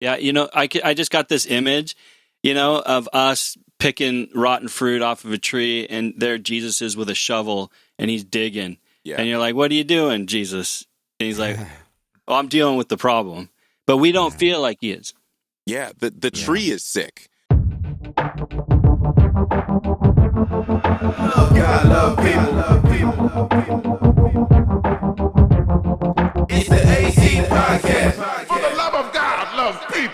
Yeah, I just got this image, of us picking rotten fruit off of a tree, and there Jesus is with a shovel, and he's digging. Yeah. And you're like, what are you doing, Jesus? And he's like, oh, I'm dealing with the problem. But we don't feel like he is. Yeah, the tree is sick. Love God, love people, love people, love people, love people. It's the AC Podcast. For the love of God, love people.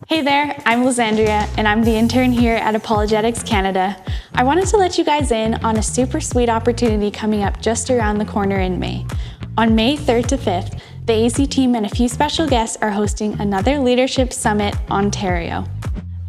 Hey there, I'm Lysandria, and I'm the intern here at Apologetics Canada. I wanted to let you guys in on a super sweet opportunity coming up just around the corner in May. On May 3rd to 5th, the AC team and a few special guests are hosting another Leadership Summit Ontario.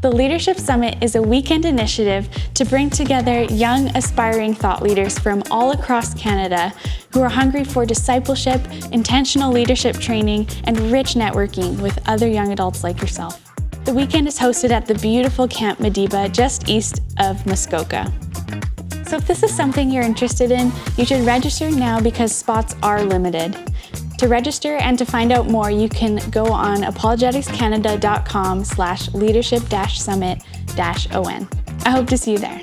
The Leadership Summit is a weekend initiative to bring together young, aspiring thought leaders from all across Canada who are hungry for discipleship, intentional leadership training, and rich networking with other young adults like yourself. The weekend is hosted at the beautiful Camp Madiba just east of Muskoka. So if this is something you're interested in, you should register now because spots are limited. To register and to find out more, you can go on apologeticscanada.com/leadership-summit-on. I hope to see you there.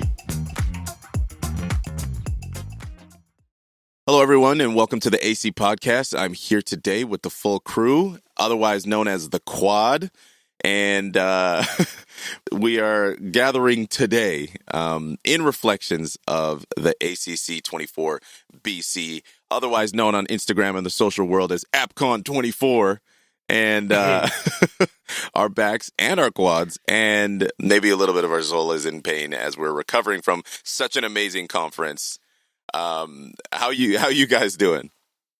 Hello, everyone, and welcome to the AC Podcast. I'm here today with the full crew, otherwise known as the Quad. And we are gathering today in reflections of the ACC 24 BC, otherwise known on Instagram and the social world as AppCon24, and our backs and our quads, and maybe a little bit of our Zolas in pain as we're recovering from such an amazing conference. How you guys doing?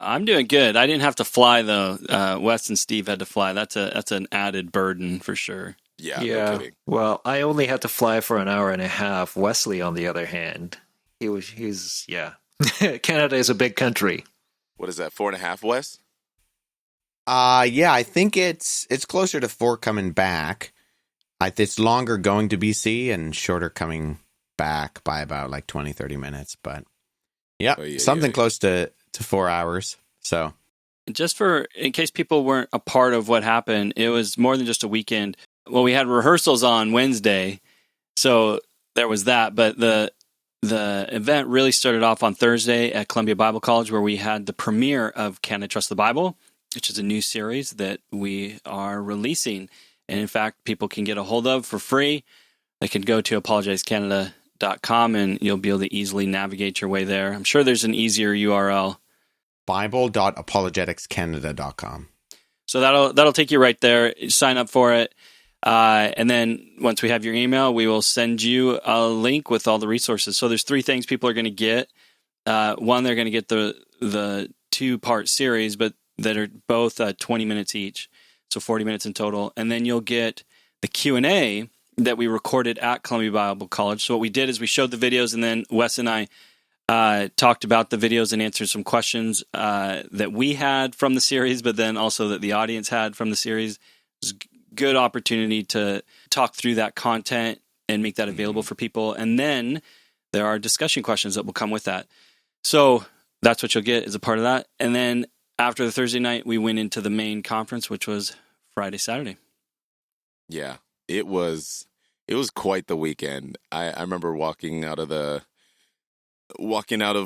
I'm doing good. I didn't have to fly though. Wes and Steve had to fly. That's an added burden for sure. Yeah. No kidding. Well, I only had to fly for an hour and a half. Wesley, on the other hand, he's Canada is a big country. What is that? 4.5, Wes? Yeah, I think it's closer to 4 coming back. It's longer going to BC and shorter coming back by about like 20, 30 minutes. But something close to 4 hours. So just in case people weren't a part of what happened, it was more than just a weekend. Well, we had rehearsals on Wednesday, so there was that. But the event really started off on Thursday at Columbia Bible College, where we had the premiere of Can I Trust the Bible, which is a new series that we are releasing. And in fact, people can get a hold of for free. They can go to apologeticscanada.com and you'll be able to easily navigate your way there. I'm sure there's an easier URL. Bible.apologeticscanada.com. So that'll take you right there. Sign up for it. And then once we have your email, we will send you a link with all the resources. So there's 3 things people are going to get. One, they're going to get the 2-part series, but that are both 20 minutes each. So 40 minutes in total. And then you'll get the Q&A that we recorded at Columbia Bible College. So what we did is we showed the videos, and then Wes and I talked about the videos and answered some questions that we had from the series, but then also that the audience had from the series. It was a good opportunity to talk through that content and make that available for people. And then there are discussion questions that will come with that. So that's what you'll get as a part of that. And then after the Thursday night, we went into the main conference, which was Friday, Saturday. Yeah, it was quite the weekend. I remember walking out of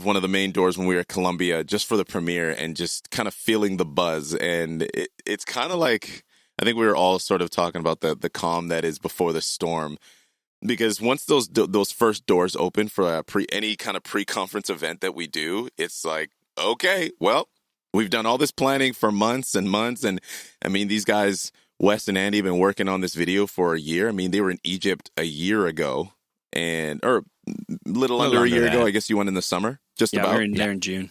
one of the main doors when we were at Columbia just for the premiere and just kind of feeling the buzz. And it's kind of like, I think we were all sort of talking about the calm that is before the storm, because once those first doors open for any kind of pre-conference event that we do, it's like, okay, well, we've done all this planning for months and months. And I mean, these guys, Wes and Andy, have been working on this video for a year. I mean, they were in Egypt a year ago, or little under a year ago. I guess you went in the summer, just about. We're there in June.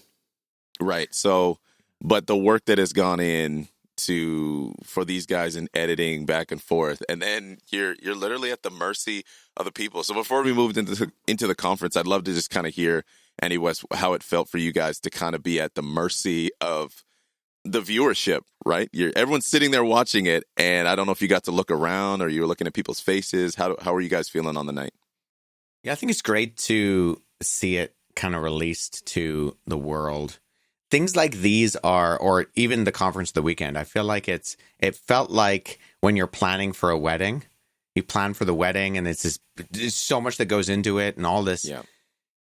Right. So, but the work that has gone in for these guys in editing back and forth, and then you're literally at the mercy of the people. So before we moved into the conference, I'd love to just kind of hear, Andy, Wes, how it felt for you guys to kind of be at the mercy of the viewership, right? Everyone's sitting there watching it, and I don't know if you got to look around or you were looking at people's faces. How are you guys feeling on the night? Yeah, I think it's great to see it kind of released to the world. things like these are, or even the conference of the weekend, I feel like it felt like when you're planning for a wedding, you plan for the wedding and there's so much that goes into it and all this,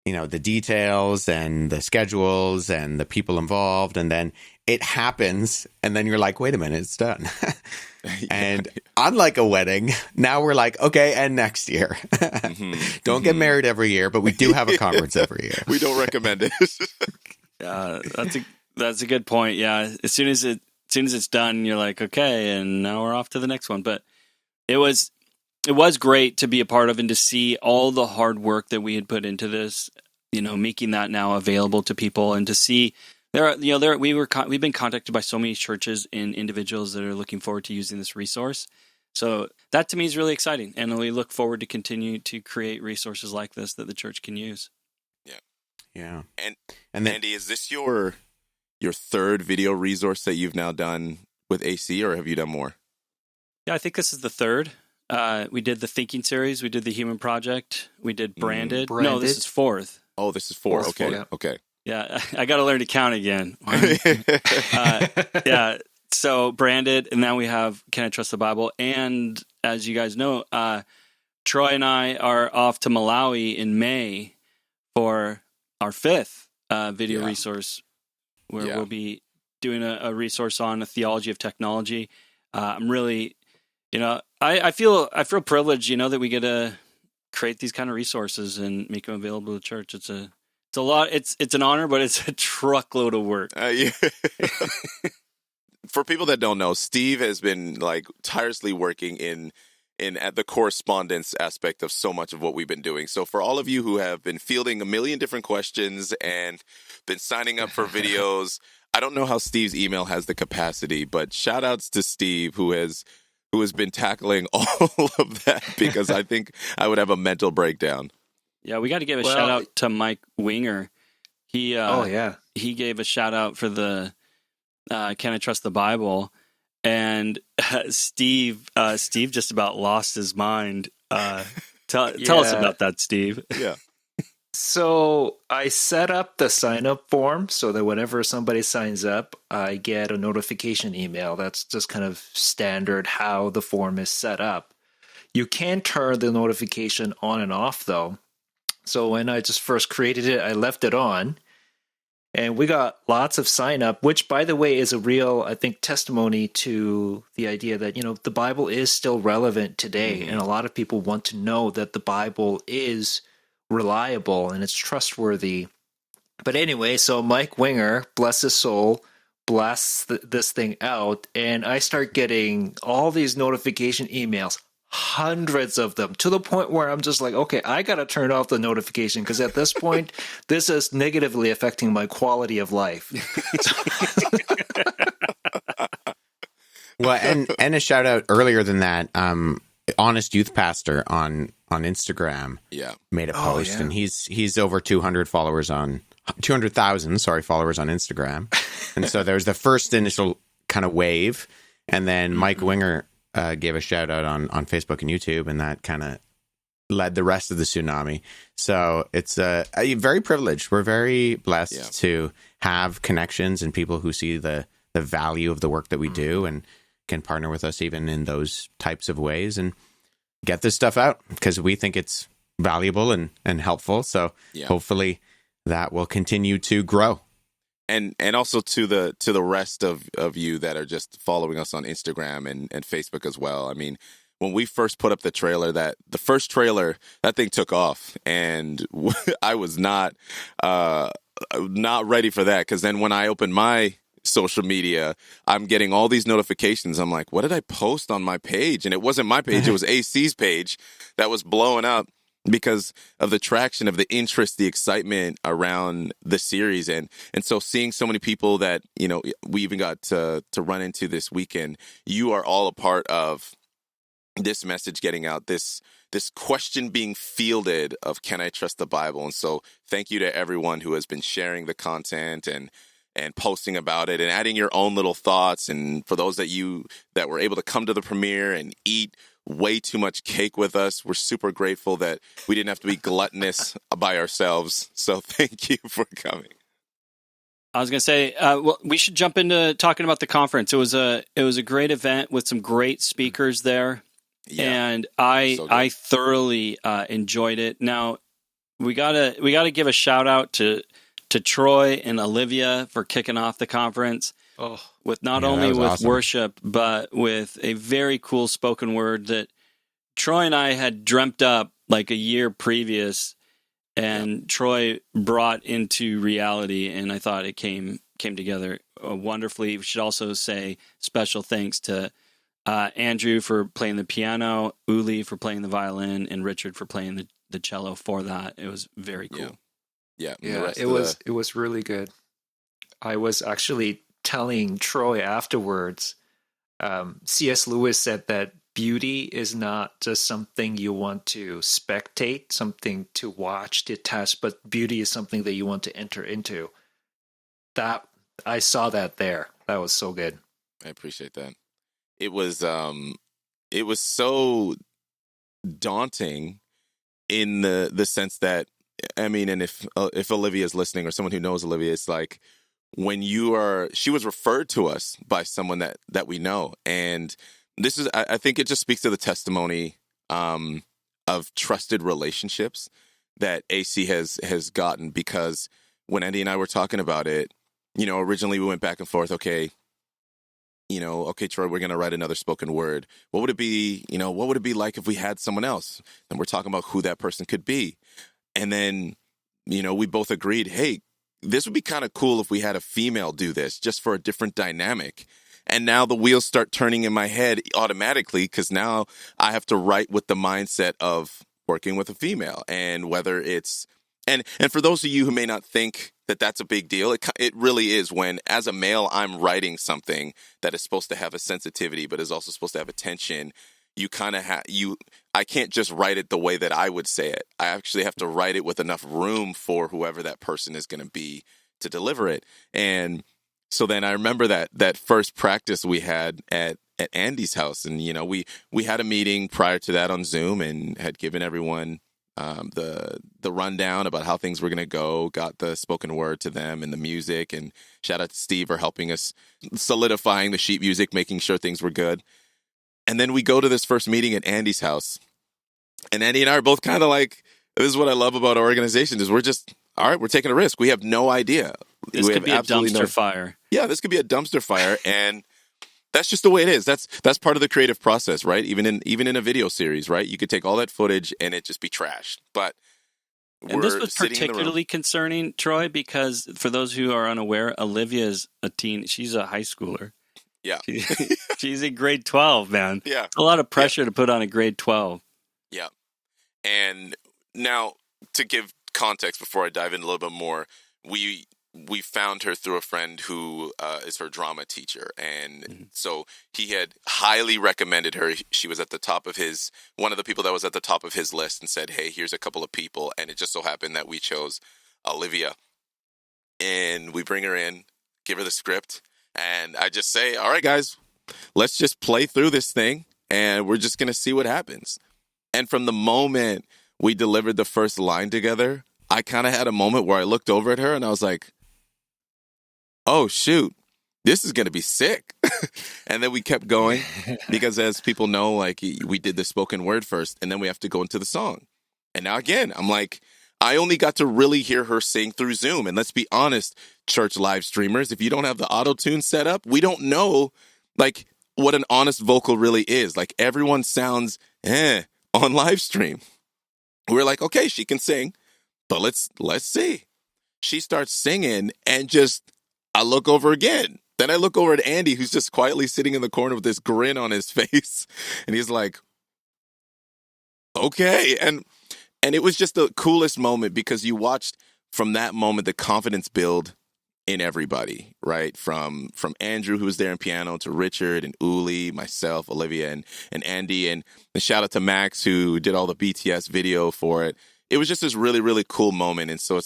the details and the schedules and the people involved. And then it happens. And then you're like, wait a minute, it's done. And unlike a wedding, now we're like, okay, and next year. Don't get married every year, but we do have a conference every year. We don't recommend it. That's a good point. Yeah, as soon as it's done, you're like, okay, and now we're off to the next one. But it was great to be a part of and to see all the hard work that we had put into this, making that now available to people, and to see we've been contacted by so many churches and individuals that are looking forward to using this resource. So that to me is really exciting, and we look forward to continue to create resources like this that the church can use. Yeah. And then, Andy, is this your third video resource that you've now done with AC, or have you done more? Yeah, I think this is the third. We did the Thinking series. We did the Human Project. We did Branded. No, this is fourth. Oh, this is four. Okay. Yeah. Okay. Yeah, I got to learn to count again. Yeah, so Branded, and now we have Can I Trust the Bible? And as you guys know, Troy and I are off to Malawi in May for our fifth video resource, where we'll be doing a resource on a theology of technology. I'm really, I feel privileged, that we get to create these kind of resources and make them available to the church. It's a lot. It's an honor, but it's a truckload of work. For people that don't know, Steve has been tirelessly working in at the correspondence aspect of so much of what we've been doing. So for all of you who have been fielding a million different questions and been signing up for videos, I don't know how Steve's email has the capacity, but shout outs to Steve who has been tackling all of that, because I think I would have a mental breakdown. Yeah, we got to give a shout out to Mike Winger. He he gave a shout out for the Can I Trust the Bible? And Steve just about lost his mind. Tell us about that, Steve. Yeah. So I set up the sign-up form so that whenever somebody signs up, I get a notification email. That's just kind of standard how the form is set up. You can turn the notification on and off, though. So when I just first created it, I left it on. And we got lots of sign-up, which, by the way, is a real, I think, testimony to the idea that, the Bible is still relevant today. And a lot of people want to know that the Bible is reliable and it's trustworthy. But anyway, so Mike Winger, bless his soul, blasts this thing out, and I start getting all these notification emails, hundreds of them, to the point where I'm just like, okay, I got to turn off the notification, because at this point, this is negatively affecting my quality of life. Well, and a shout out earlier than that, Honest Youth Pastor on Instagram made a post, and he's over 200,000 followers on Instagram. And so there's the first initial kind of wave, and then Mike Winger gave a shout out on Facebook and YouTube, and that kind of led the rest of the tsunami. So it's very privileged. We're very blessed to have connections and people who see the value of the work that we do and can partner with us even in those types of ways and get this stuff out, because we think it's valuable and helpful. So hopefully that will continue to grow. And also to the rest of you that are just following us on Instagram and Facebook as well. I mean, when we first put up the first trailer, that thing took off, and I was not ready for that, because then when I opened my social media, I'm getting all these notifications. I'm like, what did I post on my page? And it wasn't my page, it was AC's page that was blowing up because of the traction, of the interest, the excitement around the series. And so seeing so many people that, we even got to run into this weekend, you are all a part of this message getting out, this question being fielded of, can I trust the Bible? And so thank you to everyone who has been sharing the content and posting about it and adding your own little thoughts. And for those that were able to come to the premiere and eat way too much cake with us, we're super grateful that we didn't have to be gluttonous by ourselves. So thank you for coming. I was going to say, well, we should jump into talking about the conference. It was a great event with some great speakers there, and I thoroughly enjoyed it. Now we gotta give a shout out to Troy and Olivia for kicking off the conference with not only with awesome. worship but with a very cool spoken word that Troy and I had dreamt up like a year previous. And Troy brought into reality, and I thought it came together wonderfully. We should also say special thanks to Andrew for playing the piano, Uli for playing the violin, and Richard for playing the cello for that. It was very cool. Yeah. It was really good. I was actually telling Troy afterwards, C.S. Lewis said that beauty is not just something you want to spectate, something to watch, detach, but beauty is something that you want to enter into. That I saw that there. That was so good. I appreciate that. It was so daunting in the sense that, I mean, and if Olivia's listening or someone who knows Olivia, it's like when she was referred to us by someone that we know, and this is, I think it just speaks to the testimony of trusted relationships that AC has gotten, because when Andy and I were talking about it, originally we went back and forth, okay, Troy, we're going to write another spoken word. What would it be, what would it be like if we had someone else? And we're talking about who that person could be. And then, we both agreed, hey, this would be kind of cool if we had a female do this just for a different dynamic. And now the wheels start turning in my head automatically, because now I have to write with the mindset of working with a female, and whether it's and for those of you who may not think that that's a big deal, it really is when, as a male, I'm writing something that is supposed to have a sensitivity, but is also supposed to have attention. You kind of I can't just write it the way that I would say it. I actually have to write it with enough room for whoever that person is going to be to deliver it. And so then I remember that first practice we had at Andy's house, and we had a meeting prior to that on Zoom and had given everyone the rundown about how things were going to go, got the spoken word to them and the music, and shout out to Steve for helping us solidifying the sheet music, making sure things were good. And then we go to this first meeting at Andy's house, and Andy and I are both kind of like, this is what I love about our organization, is we're just, all right, we're taking a risk. We have no idea. This could be a dumpster fire. Yeah, this could be a dumpster fire, and that's just the way it is. That's part of the creative process, right? Even in a video series, right? You could take all that footage and it just be trashed. But and this was particularly concerning, Troy, because for those who are unaware, Olivia is a teen. She's a high schooler. Yeah, she's in grade 12, man. Yeah, it's a lot of pressure to put on a grade 12. Yeah, and now to give context before I dive in a little bit more, we found her through a friend who is her drama teacher. And so he had highly recommended her. She was at the top of one of the people that was at the top of his list, and said, hey, here's a couple of people. And it just so happened that we chose Olivia. And we bring her in, give her the script. And I just say, all right, guys, let's just play through this thing, and we're just going to see what happens. And from the moment we delivered the first line together, I kind of had a moment where I looked over at her and I was like, oh, shoot, this is going to be sick. And then we kept going because, as people know, like, we did the spoken word first, and then we have to go into the song. And now again, I'm like, I only got to really hear her sing through Zoom. And let's be honest, church live streamers, if you don't have the auto-tune set up, we don't know, like, what an honest vocal really is. Like, everyone sounds on live stream. We're like, okay, she can sing, but let's see. She starts singing, and just, I look over again. Then I look over at Andy, who's just quietly sitting in the corner with this grin on his face. And he's like, okay. And it was just the coolest moment, because you watched from that moment the confidence build in everybody, right? From Andrew, who was there in piano, to Richard and Uli, myself, Olivia, and Andy, and a shout out to Max, who did all the BTS video for it. It was just this really, really cool moment. And so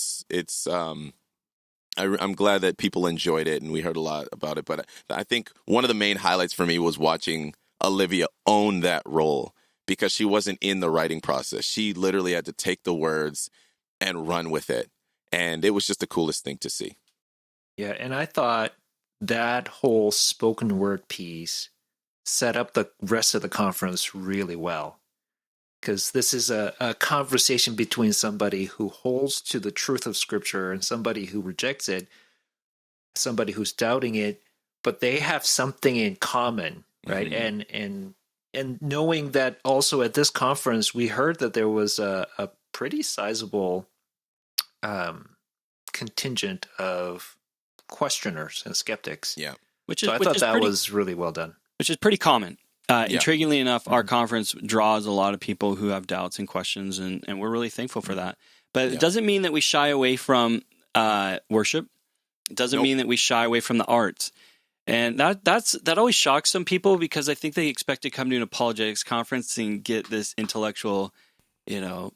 I'm glad that people enjoyed it, and we heard a lot about it. But I think one of the main highlights for me was watching Olivia own that role, because she wasn't in the writing process. She literally had to take the words and run with it. And it was just the coolest thing to see. Yeah, and I thought that whole spoken word piece set up the rest of the conference really well. Because this is a conversation between somebody who holds to the truth of Scripture and somebody who rejects it, somebody who's doubting it, but they have something in common, right? And knowing that also at this conference, we heard that there was a pretty sizable contingent of questioners and skeptics. Yeah. So I thought that was really well done. Which is pretty common. Intriguingly enough, our conference draws a lot of people who have doubts and questions, and we're really thankful for that. But it doesn't mean that we shy away from worship. It doesn't mean that we shy away from the arts. And that always shocks some people because I think they expect to come to an apologetics conference and get this intellectual,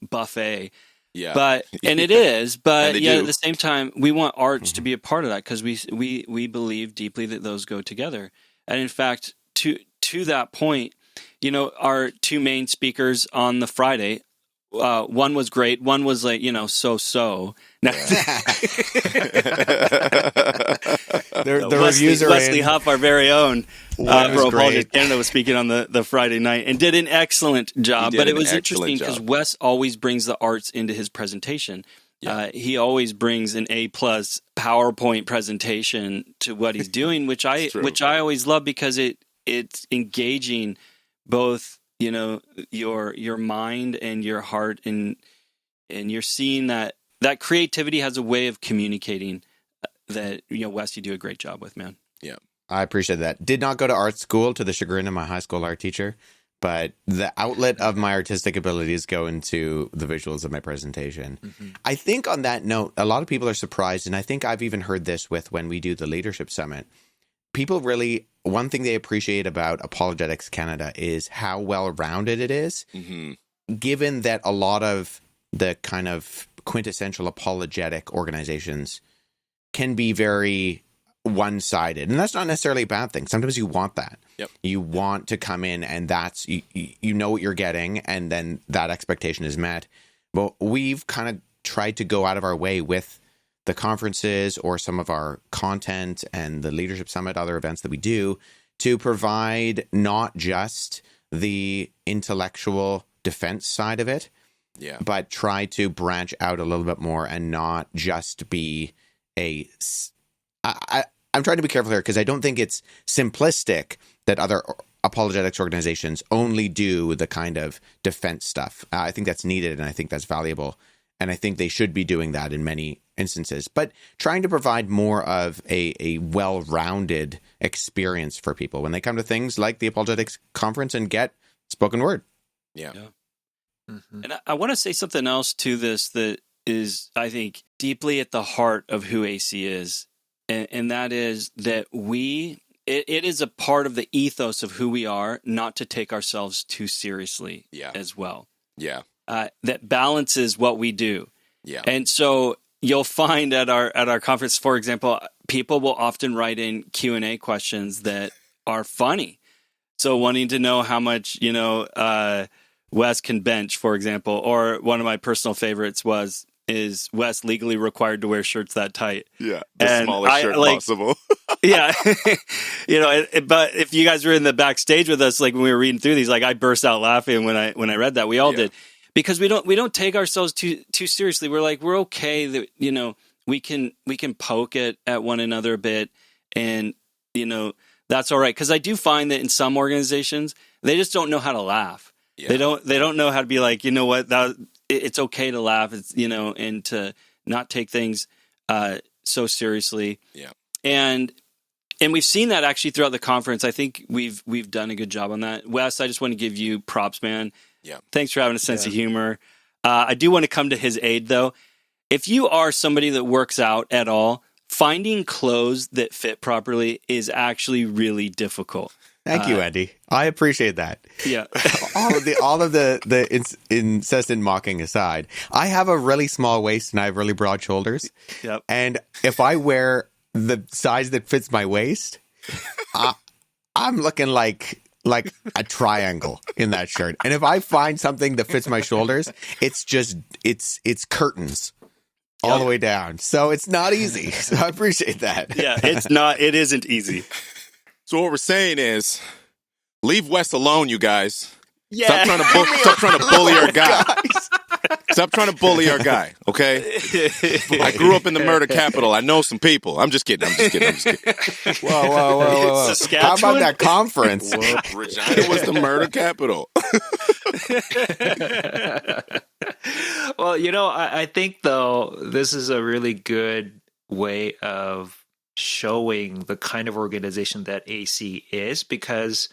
buffet. Yeah. And it is, but yeah, at the same time, we want arts to be a part of that because we believe deeply that those go together. And in fact, to that point, our two main speakers on the Friday, one was great, one was like, so. Now, the reviews are Wesley in. Huff, our very own One for was Apologetics great. Canada, was speaking on the Friday night and did an excellent job. He did But it an was excellent interesting because job. Wes always brings the arts into his presentation. He always brings an A+ PowerPoint presentation to what he's doing, which I always love because it's engaging both your mind and your heart, and you're seeing that creativity has a way of communicating that Wes, you do a great job with, man. Yeah. I appreciate that. Did not go to art school, to the chagrin of my high school art teacher, but the outlet of my artistic abilities go into the visuals of my presentation. I think on that note, a lot of people are surprised, and I think I've even heard this when we do the Leadership Summit. People really, one thing they appreciate about Apologetics Canada is how well-rounded it is, given that a lot of the kind of quintessential apologetic organizations can be very one-sided. And that's not necessarily a bad thing. Sometimes you want that. Yep. You want to come in and that's, you know what you're getting, and then that expectation is met. But we've kind of tried to go out of our way with the conferences or some of our content and the Leadership Summit, other events that we do, to provide not just the intellectual defense side of it, but try to branch out a little bit more and not just be I'm trying to be careful here because I don't think it's simplistic that other apologetics organizations only do the kind of defense stuff. I think that's needed and I think that's valuable. And I think they should be doing that in many instances, but trying to provide more of a well-rounded experience for people when they come to things like the Apologetics Conference and get spoken word. Yeah. And I want to say something else to this that is, I think, deeply at the heart of who AC is. And that is that it is a part of the ethos of who we are, not to take ourselves too seriously as well. Yeah. That balances what we do. Yeah. And so you'll find at our conference, for example, people will often write in Q&A questions that are funny. So wanting to know how much, Wes can bench, for example, or one of my personal favorites is Wes legally required to wear shirts that tight? Yeah. The smallest shirt possible. Yeah. But if you guys were in the backstage with us, like when we were reading through these, like I burst out laughing when I read that. We all did. Because we don't take ourselves too seriously. We're like, we're okay that, we can poke at one another a bit, and, that's all right. Because I do find that in some organizations, they just don't know how to laugh. Yeah. They don't know how to be like, you know what, it's okay to laugh. It's, and to not take things so seriously. Yeah. And we've seen that actually throughout the conference. I think we've done a good job on that. Wes, I just want to give you props, man. Yeah. Thanks for having a sense of humor. I do want to come to his aid, though. If you are somebody that works out at all, finding clothes that fit properly is actually really difficult. Thank you, Andy. I appreciate that. Yeah. all of the incessant mocking aside, I have a really small waist and I have really broad shoulders. Yep. And if I wear the size that fits my waist, I'm looking like a triangle in that shirt. And if I find something that fits my shoulders, it's curtains. all the way down. So it's not easy. So I appreciate that. Yeah, it isn't easy. So what we're saying is, leave Wes alone, you guys. Yeah. Stop trying to bully our guy. Stop trying to bully our guy, okay? I grew up in the murder capital. I know some people. I'm just kidding. Whoa. Saskatchewan? How about that conference? Regina was the murder capital. Well, I think, though, this is a really good way of showing the kind of organization that AC is, because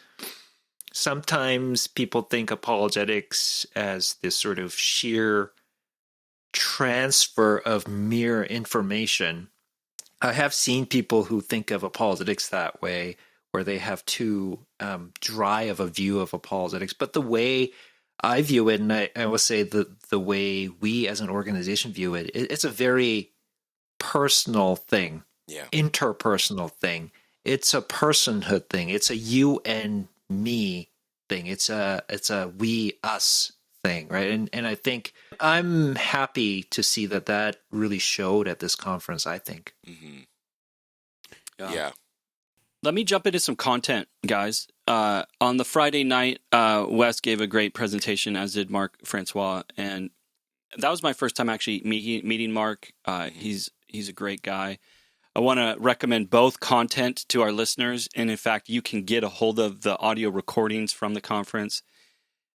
sometimes people think apologetics as this sort of sheer transfer of mere information. I have seen people who think of apologetics that way, where they have too dry of a view of apologetics. But the way I view it, and I will say the way we as an organization view it, it's a very personal thing, interpersonal thing. It's a personhood thing. It's a you and me thing. It's a we us thing, right? And I think I'm happy to see that really showed at this conference. I think. Mm-hmm. Yeah. Let me jump into some content, guys. On the Friday night, Wes gave a great presentation, as did Mark Francois, and that was my first time actually meeting Mark. He's a great guy. I want to recommend both content to our listeners, and in fact, you can get a hold of the audio recordings from the conference.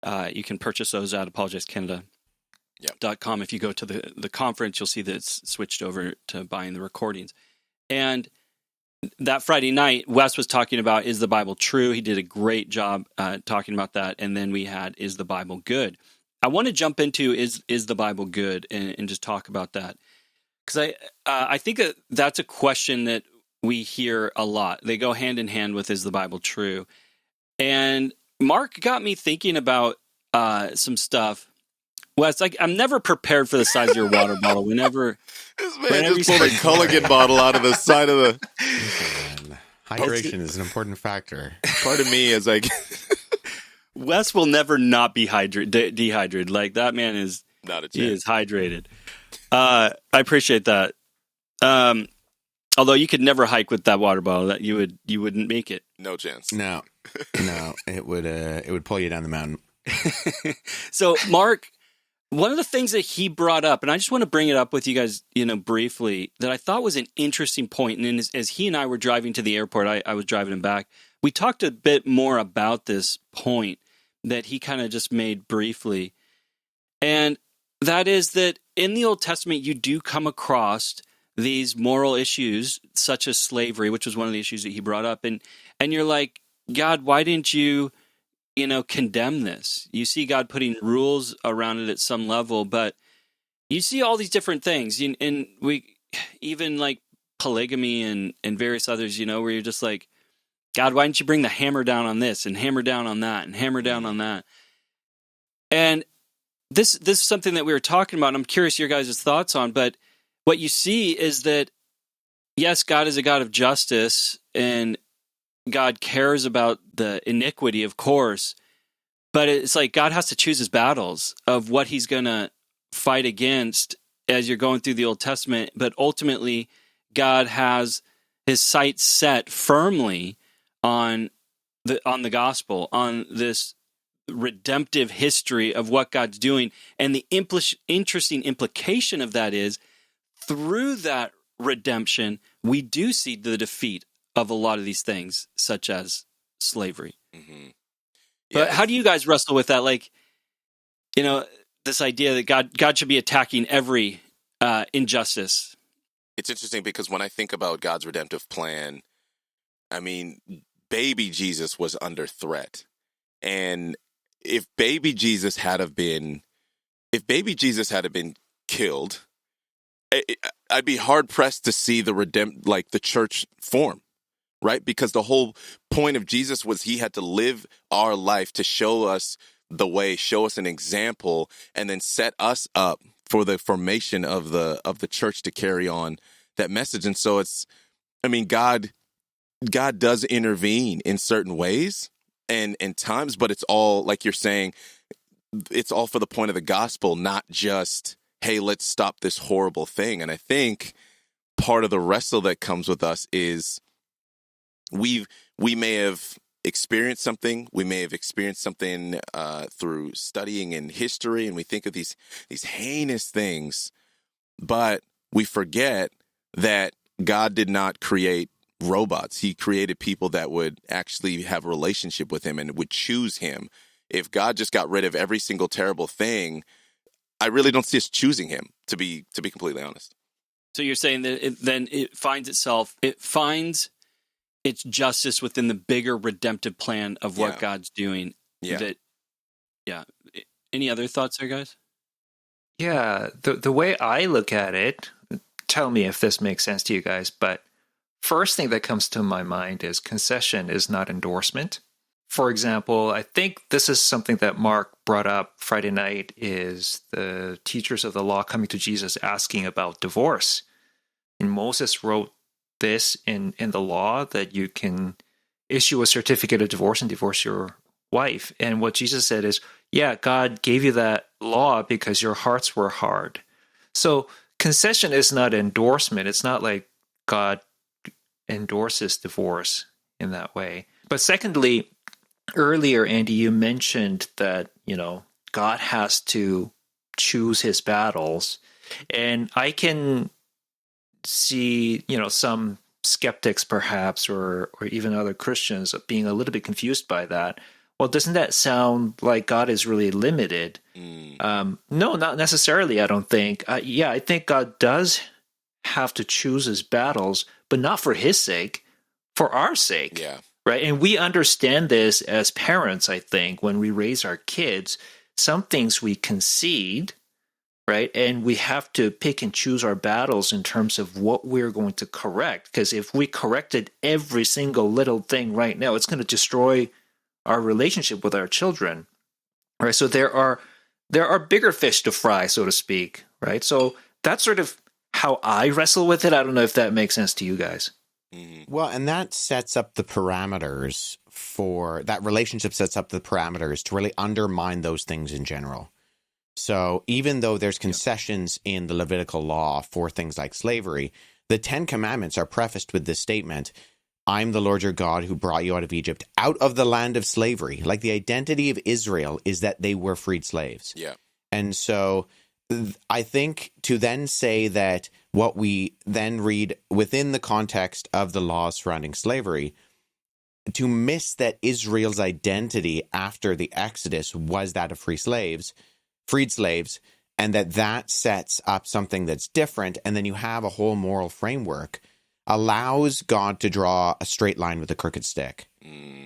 You can purchase those at apologeticscanada.com. If you go to the conference, you'll see that it's switched over to buying the recordings. And that Friday night, Wes was talking about, is the Bible true? He did a great job talking about that. And then we had, is the Bible good? I want to jump into, is the Bible good? And just talk about that. Because I think that's a question that we hear a lot. They go hand in hand with, is the Bible true? And Mark got me thinking about some stuff. Wes, I'm never prepared for the size of your water bottle. Whenever this man just pulled a Culligan bottle out of the side of the... Hydration is an important factor. Part of me is like... Wes will never not be dehydrated. Like, that man is... Not a chance. He is hydrated. I appreciate that. Although you could never hike with that water bottle, that you wouldn't make it. No chance. No, it would pull you down the mountain. So, Mark, one of the things that he brought up, and I just want to bring it up with you guys, briefly, that I thought was an interesting point. And as he and I were driving to the airport, I was driving him back. We talked a bit more about this point that he kind of just made briefly, and that is that in the Old Testament, you do come across these moral issues, such as slavery, which was one of the issues that he brought up. And you're like, God, why didn't you, condemn this? You see God putting rules around it at some level, but you see all these different things. And we, even like polygamy and various others, where you're just like, God, why didn't you bring the hammer down on this and hammer down on that and hammer down on that? And this is something that we were talking about, and I'm curious your guys' thoughts on, but what you see is that, yes, God is a God of justice, and God cares about the iniquity, of course, but it's like God has to choose his battles of what he's going to fight against as you're going through the Old Testament, but ultimately God has his sights set firmly on the gospel, on this redemptive history of what God's doing. And the interesting implication of that is, through that redemption, we do see the defeat of a lot of these things, such as slavery. Mm-hmm. But how do you guys wrestle with that? Like, this idea that God should be attacking every injustice. It's interesting because when I think about God's redemptive plan, I mean, baby Jesus was under threat. And if baby Jesus had been killed, I'd be hard pressed to see the church form, right? Because the whole point of Jesus was he had to live our life to show us the way, show us an example, and then set us up for the formation of the church to carry on that message. And so God does intervene in certain ways and in times, but it's all, like you're saying, it's all for the point of the gospel, not just, hey, let's stop this horrible thing. And I think part of the wrestle that comes with us is we may have experienced something. We may have experienced something through studying in history, and we think of these heinous things, but we forget that God did not create robots. He created people that would actually have a relationship with him and would choose him. If God just got rid of every single terrible thing, I really don't see us choosing him, to be completely honest. So you're saying that it finds its justice within the bigger redemptive plan of what God's doing. Yeah. Any other thoughts there, guys? Yeah, the way I look at it, tell me if this makes sense to you guys, but first thing that comes to my mind is concession is not endorsement. For example, I think this is something that Mark brought up Friday night, is the teachers of the law coming to Jesus asking about divorce. And Moses wrote this in the law that you can issue a certificate of divorce and divorce your wife. And what Jesus said is, yeah, God gave you that law because your hearts were hard. So concession is not endorsement. It's not like God endorses divorce in that way. But secondly, earlier, Andy, you mentioned that, God has to choose his battles. And I can see, some skeptics perhaps, or even other Christians being a little bit confused by that. Well, doesn't that sound like God is really limited? No, not necessarily, I don't think. I think God does have to choose his battles, but not for his sake, for our sake. Yeah. Right? And we understand this as parents, I think, when we raise our kids. Some things we concede, right? And we have to pick and choose our battles in terms of what we're going to correct. Because if we corrected every single little thing right now, it's going to destroy our relationship with our children, right? So there are bigger fish to fry, so to speak, right? So that's sort of how I wrestle with it. I don't know if that makes sense to you guys. Well, and that sets up the parameters that relationship sets up the parameters to really undermine those things in general. So even though there's concessions in the Levitical law for things like slavery, the 10 Commandments are prefaced with this statement, I'm the Lord your God who brought you out of Egypt, out of the land of slavery. Like, the identity of Israel is that they were freed slaves. Yeah. And so I think to then say that what we then read within the context of the laws surrounding slavery, to miss that Israel's identity after the Exodus was that of freed slaves, and that sets up something that's different, and then you have a whole moral framework, allows God to draw a straight line with a crooked stick.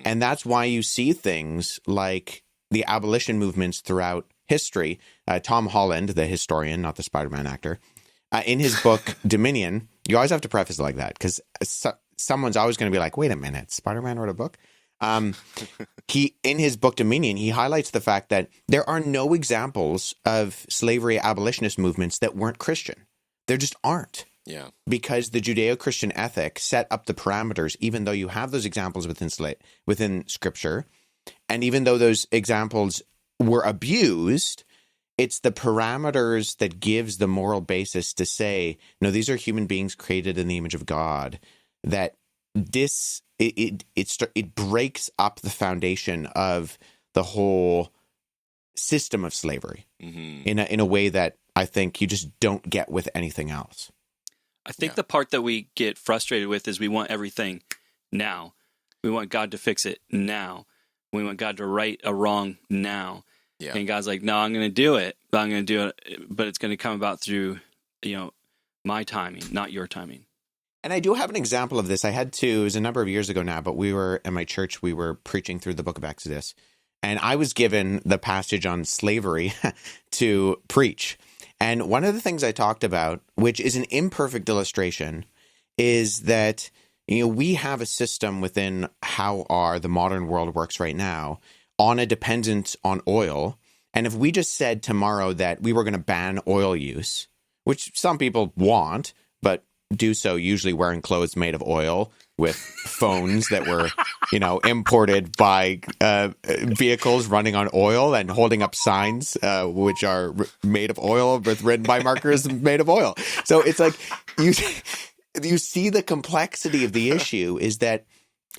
And that's why you see things like the abolition movements throughout history. Tom Holland, the historian, not the Spider-Man actor, in his book Dominion, you always have to preface it like that, because someone's always going to be like, wait a minute, Spider-Man wrote a book? In his book Dominion, he highlights the fact that there are no examples of slavery abolitionist movements that weren't Christian. There just aren't. Yeah. Because the Judeo-Christian ethic set up the parameters, even though you have those examples within Scripture, and even though those examples were abused, it's the parameters that gives the moral basis to say, no, these are human beings created in the image of God, that it breaks up the foundation of the whole system of slavery in a way that I think you just don't get with anything else. I think the part that we get frustrated with is we want everything now. We want God to fix it now. We want God to right a wrong now. Yeah. And God's like, no, I'm going to do it. I'm going to do it, but it's going to come about through, my timing, not your timing. And I do have an example of this. It was a number of years ago now, but we were in my church, we were preaching through the book of Exodus, and I was given the passage on slavery to preach. And one of the things I talked about, which is an imperfect illustration, is that we have a system within how the modern world works right now on a dependence on oil. And if we just said tomorrow that we were going to ban oil use, which some people want, but do so usually wearing clothes made of oil with phones that were imported by vehicles running on oil and holding up signs which are made of oil with written by markers made of oil. So it's like you see the complexity of the issue is that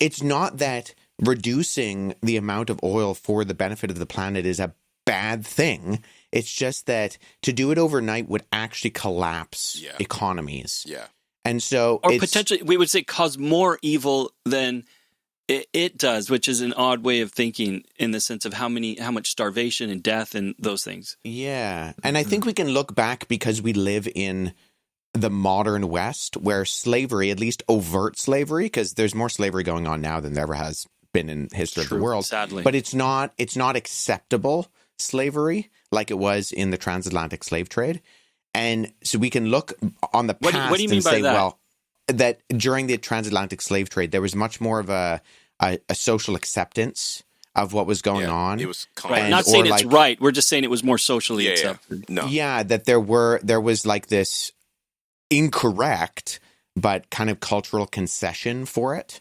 it's not that reducing the amount of oil for the benefit of the planet is a bad thing. It's just that to do it overnight would actually collapse economies. Yeah. And so or potentially we would say cause more evil than it does, which is an odd way of thinking in the sense of how much starvation and death and those things. Yeah. And I think we can look back because we live in the modern West where slavery, at least overt slavery, because there's more slavery going on now than there ever has been in history of the world. Sadly. But it's not acceptable slavery like it was in the transatlantic slave trade. And so we can look on the past what do you mean and by say, that? well, that during the transatlantic slave trade, there was much more of a social acceptance of what was going on. It was right. Not saying it's right. We're just saying it was more socially accepted. No. Yeah, that there was like this incorrect but kind of cultural concession for it.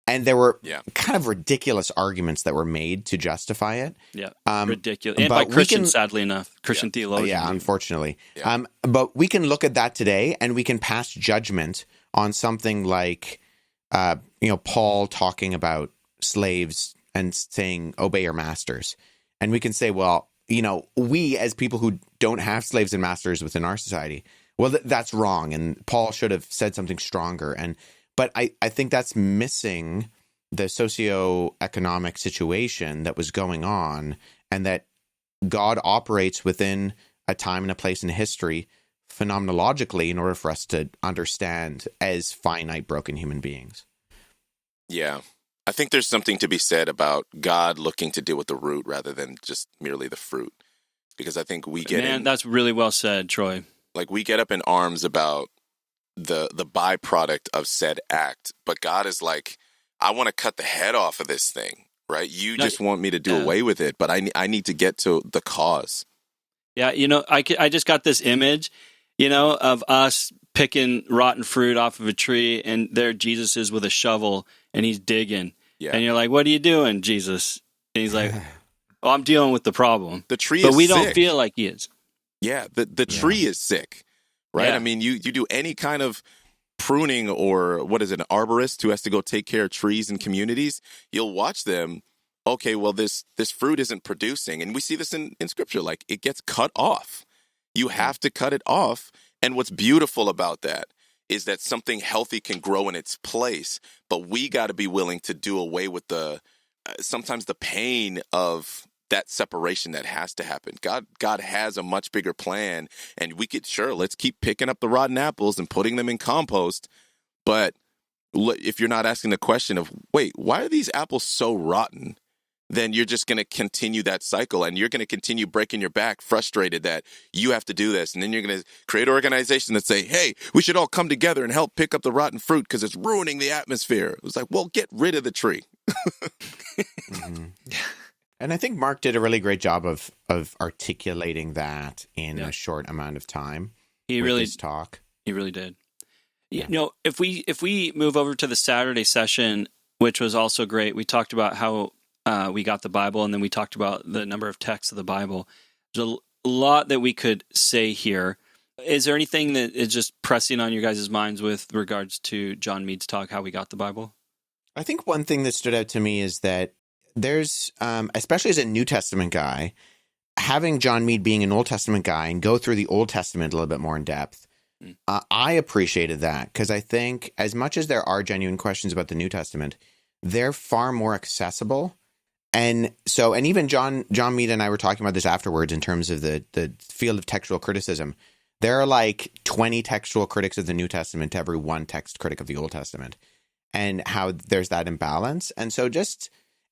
And there were kind of ridiculous arguments that were made to justify it. Yeah, ridiculous. And by Christians, sadly enough, Christian theologians. Yeah, unfortunately. Yeah. But we can look at that today and we can pass judgment on something like, Paul talking about slaves and saying, obey your masters. And we can say, well, we as people who don't have slaves and masters within our society, well, that's wrong. And Paul should have said something stronger. But I think that's missing the socioeconomic situation that was going on and that God operates within a time and a place in history phenomenologically in order for us to understand as finite, broken human beings. Yeah. I think there's something to be said about God looking to deal with the root rather than just merely the fruit. Because I think we get that's really well said, Troy. Like we get up in arms about the byproduct of said act, but God is like, I want to cut the head off of this thing, right? You just want me to do away with it, but I need to get to the cause. Yeah, I just got this image, of us picking rotten fruit off of a tree, and there Jesus is with a shovel, and he's digging. Yeah. And you're like, what are you doing, Jesus? And he's like, oh, I'm dealing with the problem. The tree but is we sick. Don't feel like he is. Yeah, the tree is sick. Right. Yeah. I mean, you do any kind of pruning or what is it, an arborist who has to go take care of trees in communities. You'll watch them. Okay, well, this fruit isn't producing. And we see this in scripture, like it gets cut off. You have to cut it off. And what's beautiful about that is that something healthy can grow in its place. But we got to be willing to do away with sometimes the pain of that separation that has to happen. God has a much bigger plan, and let's keep picking up the rotten apples and putting them in compost. But if you're not asking the question of, wait, why are these apples so rotten? Then you're just going to continue that cycle, and you're going to continue breaking your back, frustrated that you have to do this. And then you're going to create an organization that say, hey, we should all come together and help pick up the rotten fruit because it's ruining the atmosphere. It was like, well, get rid of the tree. Mm-hmm. And I think Mark did a really great job of articulating that in a short amount of time. He really did. Yeah. If we move over to the Saturday session, which was also great, we talked about how we got the Bible, and then we talked about the number of texts of the Bible. There's a lot that we could say here. Is there anything that is just pressing on your guys' minds with regards to John Mead's talk, how we got the Bible? I think one thing that stood out to me is that there's, especially as a New Testament guy, having John Mead being an Old Testament guy and go through the Old Testament a little bit more in depth, I appreciated that because I think as much as there are genuine questions about the New Testament, they're far more accessible. And even John Mead and I were talking about this afterwards in terms of the field of textual criticism. There are like 20 textual critics of the New Testament to every one text critic of the Old Testament, and how there's that imbalance. And so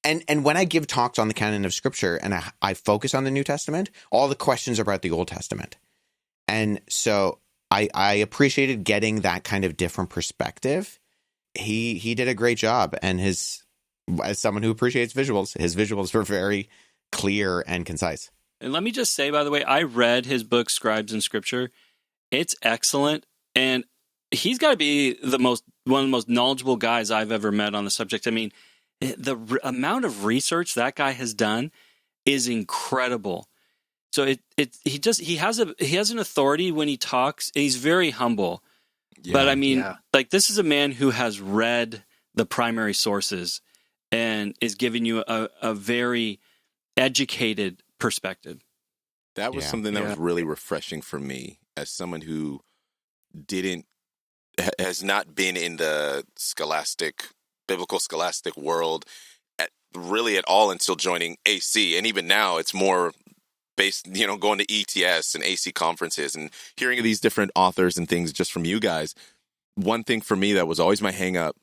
And when I give talks on the canon of Scripture and I focus on the New Testament, all the questions are about the Old Testament. And so I appreciated getting that kind of different perspective. He did a great job. And as someone who appreciates visuals, his visuals were very clear and concise. And let me just say, by the way, I read his book, Scribes in Scripture. It's excellent. And he's got to be one of the most knowledgeable guys I've ever met on the subject. I mean, amount of research that guy has done is incredible. So he has an authority when he talks, and he's very humble. Yeah. But I mean, like, this is a man who has read the primary sources and is giving you a very educated perspective. That was something that was really refreshing for me as someone who has not been in the biblical scholastic world really at all until joining AC. And even now it's more based, going to ETS and AC conferences and hearing these different authors and things just from you guys. One thing for me that was always my hang up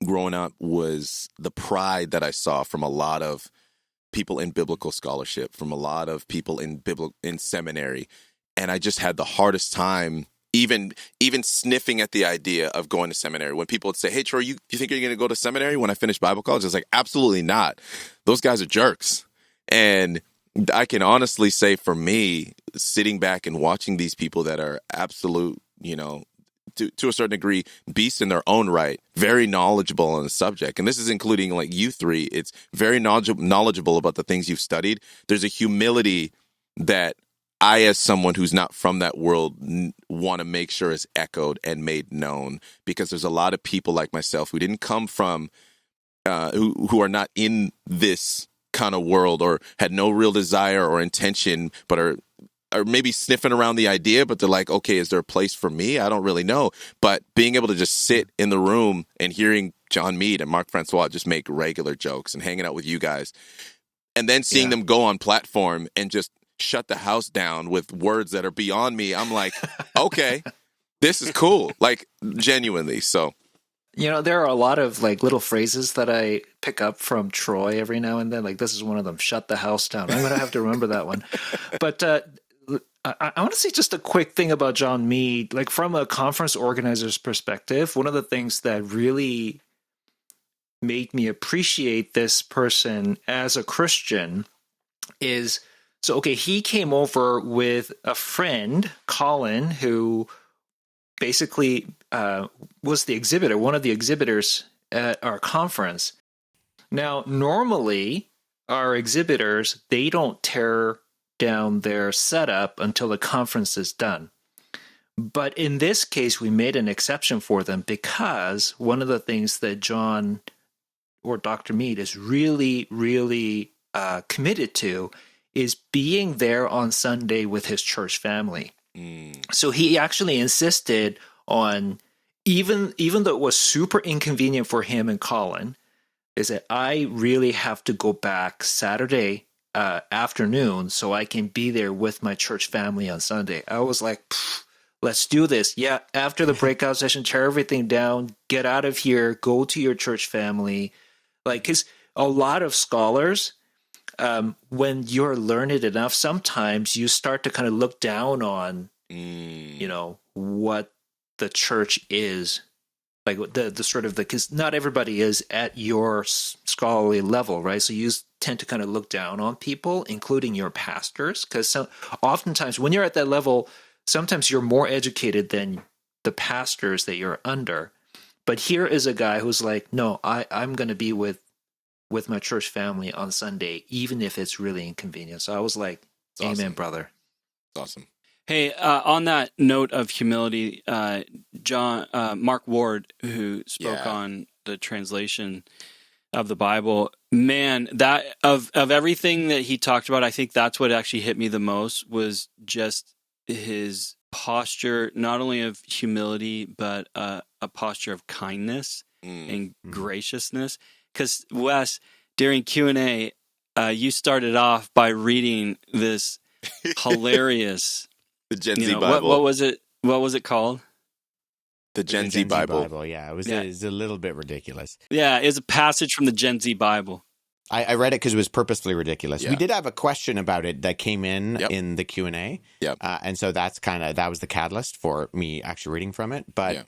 growing up was the pride that I saw from a lot of people in biblical scholarship, from a lot of people in seminary. And I just had the hardest time even sniffing at the idea of going to seminary. When people would say, "Hey, Troy, you think you're going to go to seminary when I finish Bible college?" I was like, absolutely not. Those guys are jerks. And I can honestly say for me, sitting back and watching these people that are absolute, to a certain degree, beasts in their own right, very knowledgeable on the subject. And this is including like you three. It's very knowledgeable about the things you've studied. There's a humility that I, as someone who's not from that world, want to make sure is echoed and made known, because there's a lot of people like myself who didn't come from, who are not in this kind of world or had no real desire or intention, but are maybe sniffing around the idea, but they're like, okay, is there a place for me? I don't really know. But being able to just sit in the room and hearing John Meade and Mark Francois just make regular jokes and hanging out with you guys, and then seeing them go on platform and just shut the house down with words that are beyond me, I'm like, okay, this is cool. Like, genuinely. So, there are a lot of like little phrases that I pick up from Troy every now and then. Like, this is one of them, shut the house down. I'm going to have to remember that one. But I want to say just a quick thing about John Meade. Like, from a conference organizer's perspective, one of the things that really made me appreciate this person as a Christian is, so, okay, he came over with a friend, Colin, who basically was the exhibitor, one of the exhibitors at our conference. Now, normally, our exhibitors, they don't tear down their setup until the conference is done. But in this case, we made an exception for them because one of the things that John or Dr. Meade is really, really committed to is being there on Sunday with his church family. So he actually insisted on, even though it was super inconvenient for him and Colin, is that I really have to go back Saturday afternoon so I can be there with my church family on Sunday. I was like, let's do this. Yeah, after the breakout session, tear everything down, get out of here, go to your church family. Like, because a lot of scholars, when you're learned enough, sometimes you start to kind of look down on, what the church is, like the sort of because not everybody is at your scholarly level, right? So you tend to kind of look down on people, including your pastors, because oftentimes when you're at that level, sometimes you're more educated than the pastors that you're under. But here is a guy who's like, no, I'm going to be with my church family on Sunday, even if it's really inconvenient. So I was like, amen, awesome. Brother. It's awesome. Hey, on that note of humility, Mark Ward, who spoke on the translation of the Bible, man, that of everything that he talked about, I think that's what actually hit me the most was just his posture, not only of humility, but a posture of kindness and graciousness. Because Wes, during Q&A, you started off by reading this hilarious the Gen Z Bible. What was it? What was it called? The Gen Z Bible. Yeah, it was a little bit ridiculous. Yeah, it was a passage from the Gen Z Bible. I read it because it was purposely ridiculous. Yeah. We did have a question about it that came in the Q&A. Yep. And so that was the catalyst for me actually reading from it. But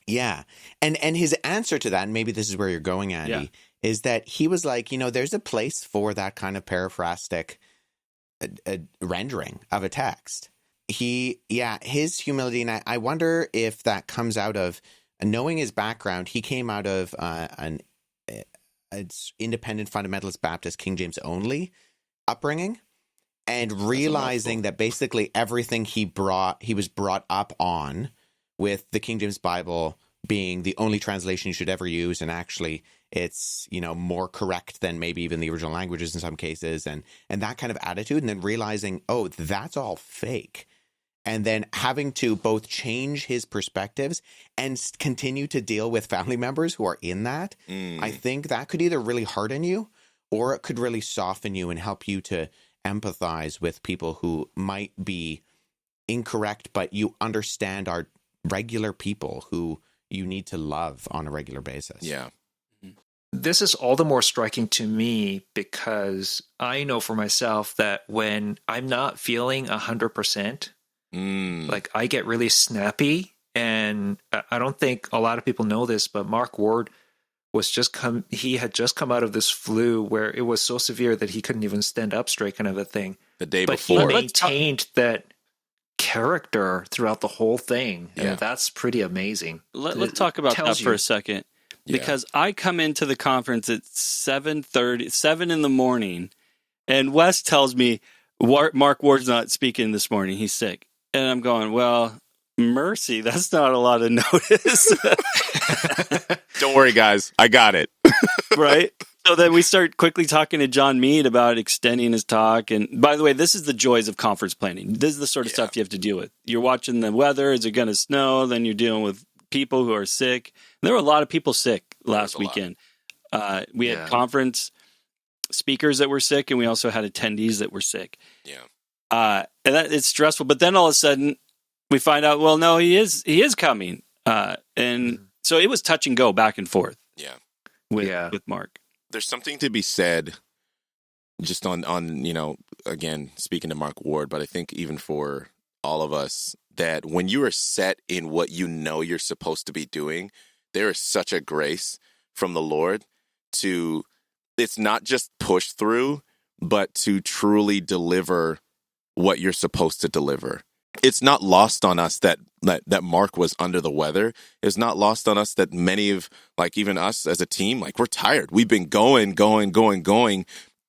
yeah. And his answer to that, and maybe this is where you're going, Andy, is that he was like, there's a place for that kind of paraphrastic rendering of a text. His humility, and I wonder if that comes out of knowing his background. He came out of it's independent fundamentalist Baptist King James only upbringing, and realizing that basically everything he was brought up on, with the King James Bible being the only translation you should ever use, and actually it's, you know, more correct than maybe even the original languages in some cases, and that kind of attitude, and then realizing, oh, that's all fake. And then having to both change his perspectives and continue to deal with family members who are in that. I think that could either really harden you, or it could really soften you and help you to empathize with people who might be incorrect, but you understand are regular people who you need to love on a regular basis. Yeah. This is all the more striking to me because I know for myself that when I'm not feeling 100%, like I get really snappy, and I don't think a lot of people know this, but Mark Ward he had just come out of this flu where it was so severe that he couldn't even stand up straight, kind of a thing. The day but before. He maintained that character throughout the whole thing. Yeah. And that's pretty amazing. Let's talk about that for a second. Because I come into the conference at 7 in the morning, and Wes tells me Mark Ward's not speaking this morning. He's sick. And I'm going, well, mercy, that's not a lot of notice. Don't worry, guys. I got it. Right? So then we start quickly talking to John Mead about extending his talk. And by the way, this is the joys of conference planning. This is the sort of stuff you have to deal with. You're watching the weather. Is it going to snow? Then you're dealing with people who are sick. There were a lot of people sick last weekend. We had conference speakers that were sick, and we also had attendees that were sick. Yeah. And it's stressful. But then all of a sudden we find out, well, no, he is coming. And so it was touch and go back and forth. Yeah. With Mark. There's something to be said just on, you know, again, speaking to Mark Ward, but I think even for all of us, that when you are set in what you know you're supposed to be doing, there is such a grace from the Lord to, it's not just push through, but to truly deliver what you're supposed to deliver. It's not lost on us that Mark was under the weather. It's not lost on us that many of, like even us as a team, like we're tired. We've been going,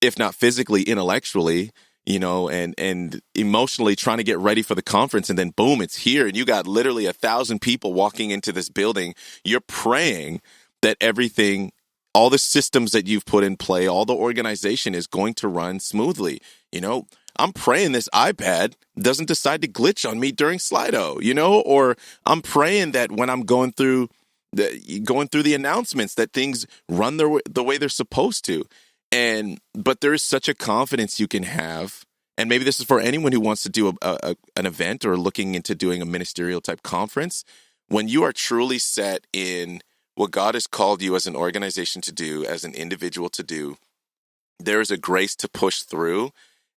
if not physically, intellectually, you know, and emotionally trying to get ready for the conference. And then boom, it's here. And you got literally 1,000 people walking into this building. You're praying that everything, all the systems that you've put in play, all the organization is going to run smoothly. You know, I'm praying this iPad doesn't decide to glitch on me during Slido, you know, or I'm praying that when I'm going through the announcements that things run the way they're supposed to. But there is such a confidence you can have, and maybe this is for anyone who wants to do an event or looking into doing a ministerial type conference. When you are truly set in what God has called you as an organization to do, as an individual to do, there is a grace to push through.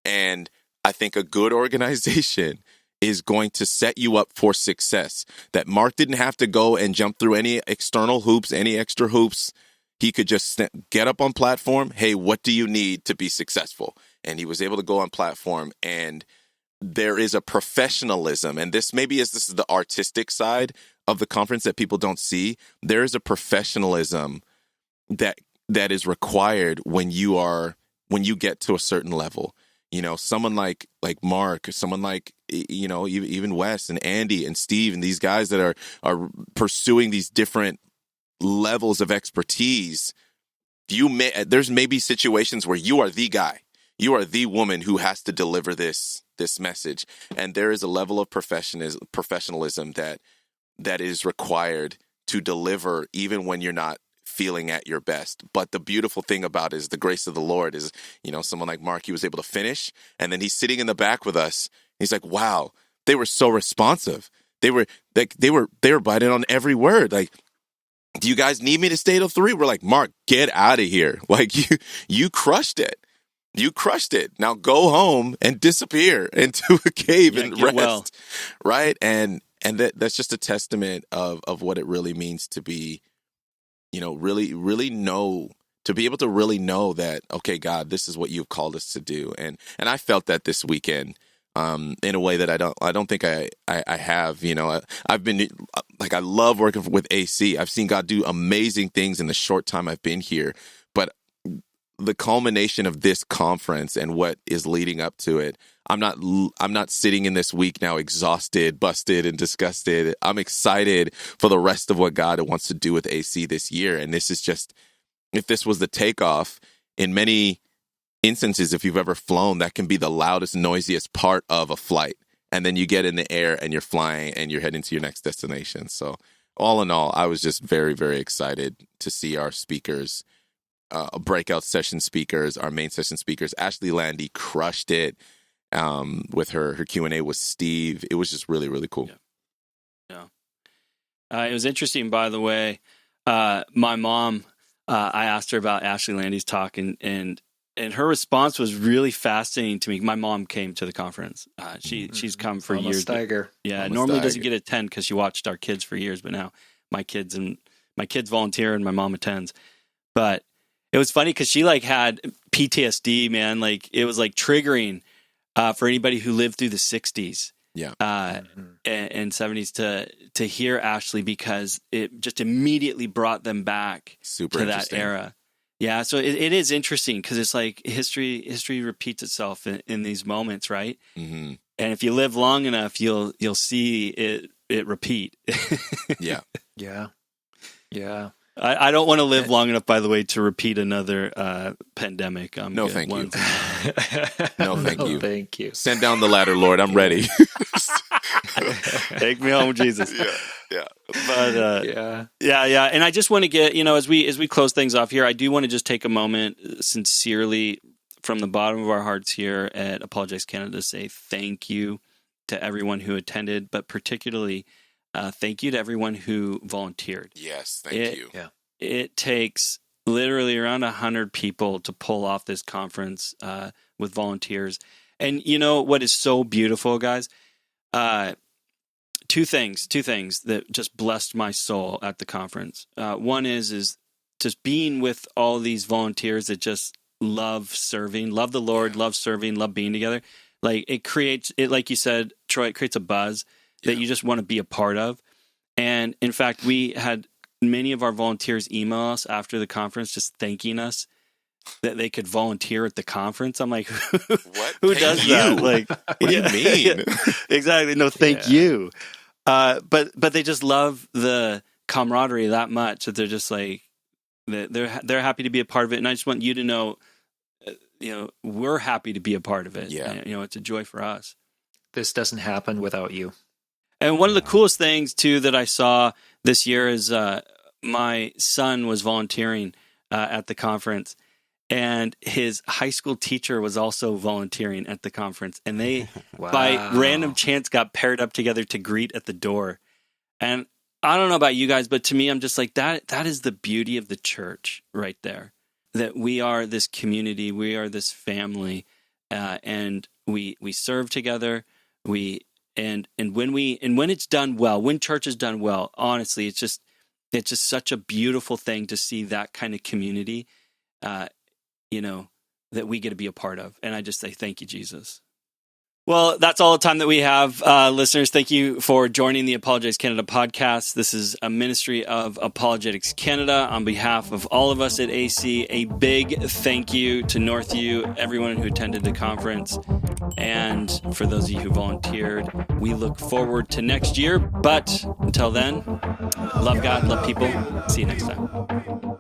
And I think a good organization is going to set you up for success. That Mark didn't have to go and jump through any external hoops, any extra hoops. He could just get up on platform. Hey, what do you need to be successful? And he was able to go on platform, and there is a professionalism. And this is the artistic side of the conference that people don't see. There is a professionalism that is required when you get to a certain level. You know, someone like Mark, someone like, you know, even Wes and Andy and Steve and these guys that are pursuing these different levels of expertise. There's maybe situations where you are the guy, you are the woman who has to deliver this message, and there is a level of professionalism that is required to deliver even when you're not feeling at your best. But the beautiful thing about it is the grace of the Lord is, you know, someone like Mark, he was able to finish, and then he's sitting in the back with us. He's like, wow, they were so responsive. They were biting on every word. Like, do you guys need me to stay till 3? We're like, Mark, get out of here. Like, you crushed it. You crushed it. Now go home and disappear into a cave and rest. Well. Right. And that's just a testament of what it really means to be, you know, really, really know, to be able to really know that, okay, God, this is what you've called us to do. And I felt that this weekend, in a way that I don't think I have. You know, I've been like, I love working with AC. I've seen God do amazing things in the short time I've been here, but the culmination of this conference and what is leading up to it. I'm not sitting in this week now exhausted, busted, and disgusted. I'm excited for the rest of what God wants to do with AC this year. And this is just, if this was the takeoff, in many instances, if you've ever flown, that can be the loudest, noisiest part of a flight. And then you get in the air and you're flying and you're heading to your next destination. So all in all, I was just very, very excited to see our speakers, breakout session speakers, our main session speakers. Ashley Landy crushed it with her Q&A with Steve. It was just really, really cool. Yeah. It was interesting, by the way. My mom, I asked her about Ashley Landy's talk, and her response was really fascinating to me. My mom came to the conference. She's come for Almost years. Tiger. Yeah, Almost normally Tiger. doesn't get to attend because she watched our kids for years, but now my kids volunteer and my mom attends. But it was funny because she had PTSD, man. It was triggering for anybody who lived through the 60s. Yeah. And 70s to hear Ashley, because it just immediately brought them back Super to that interesting. era. Yeah, so it is interesting because it's history repeats itself in these moments, right? Mm-hmm. And if you live long enough, you'll see it repeat. Yeah. Yeah. I don't want to live long enough, by the way, to repeat another pandemic. No, thank you. No, thank you. Thank you. Send down the ladder, Lord. I'm ready. Take me home, Jesus. Yeah. But yeah. And I just want to get, as we close things off here, I do want to just take a moment, sincerely, from the bottom of our hearts here at Apologetics Canada, to say thank you to everyone who attended, but particularly thank you to everyone who volunteered. Yes, thank you. Yeah. It takes literally around 100 people to pull off this conference with volunteers. And you know what is so beautiful, guys? Two things that just blessed my soul at the conference. One is just being with all these volunteers that just love serving, love the Lord, love serving, love being together. It creates, like you said, Troy, it creates a buzz that you just want to be a part of. And in fact, we had many of our volunteers email us after the conference just thanking us that they could volunteer at the conference. I'm like, What? who Thank does you? that? What do you mean? Exactly. No, thank you. But they just love the camaraderie that much that they're just they're happy to be a part of it. And I just want you to know, we're happy to be a part of it. Yeah. It's a joy for us. This doesn't happen without you. And one of the coolest things too that I saw this year is my son was volunteering at the conference, and his high school teacher was also volunteering at the conference, and they by random chance got paired up together to greet at the door. And I don't know about you guys, but to me, I'm just like, that is the beauty of the church right there, that we are this community, we are this family, and we serve together. And when it's done well, when church is done well, honestly, it's just such a beautiful thing to see that kind of community, that we get to be a part of. And I just say, thank you, Jesus. Well, that's all the time that we have. Listeners, thank you for joining the Apologetics Canada podcast. This is a ministry of Apologetics Canada. On behalf of all of us at AC, a big thank you to Northview, everyone who attended the conference, and for those of you who volunteered. We look forward to next year, but until then, love God, love people. See you next time.